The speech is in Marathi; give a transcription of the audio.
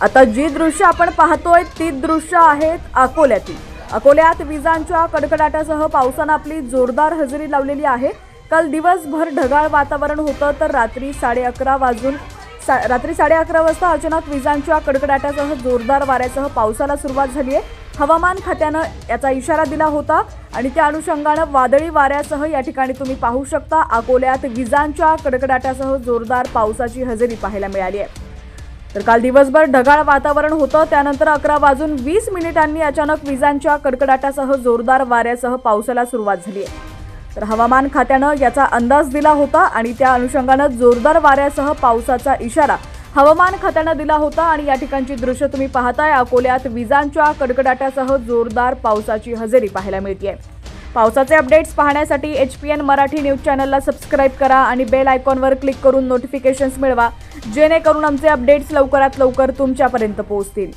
आता जी दृश्य आपण पाहतोय ती दृश्य आहेत अकोल्यातील। अकोल्यात विजांच्या कडकडाटासह पावसाने आपली जोरदार हजेरी लावलेली आहे। काल दिवसभर ढगाळ वातावरण होतं तर रात्री 11:30 वाजता अचानक विजांच्या कडकडाटासह जोरदार वाऱ्यासह पावसाला सुरुवात झाली आहे। हवामान खात्याने याचा इशारा दिला होता आणि त्या अनुषंगाने वादळी वाऱ्यासह या ठिकाणी तुम्ही पाहू शकता अकोल्यात विजांच्या कडकडाटासह जोरदार पावसाची हजेरी पाहायला मिळाली आहे। तर काल दिवसभर ढगाळ वातावरण होतं, त्यानंतर 11:20 अचानक विजांच्या कडकडाटासह जोरदार वाऱ्यासह पावसाला सुरुवात झाली आहे। तर हवामान खात्याने याचा अंदाज दिला होता आणि त्या अनुषंगाने जोरदार वाऱ्यासह पावसाचा इशारा हवामान खात्याने दिला होता आणि या ठिकाणची दृश्य तुम्ही पाहताय। अकोल्यात विजांच्या कडकडाटासह जोरदार पावसाची हजेरी पाहायला मिळते। पावसाचे अपडेट्स पाहण्यासाठी HPN मराठी न्यूज चॅनलला सबस्क्राइब करा आणि बेल आयकॉनवर क्लिक करून नोटिफिकेशन्स मिळवा, जेणेकरून आमचे अपडेट्स लवकरात लवकर तुमच्यापर्यंत पोहोचतील।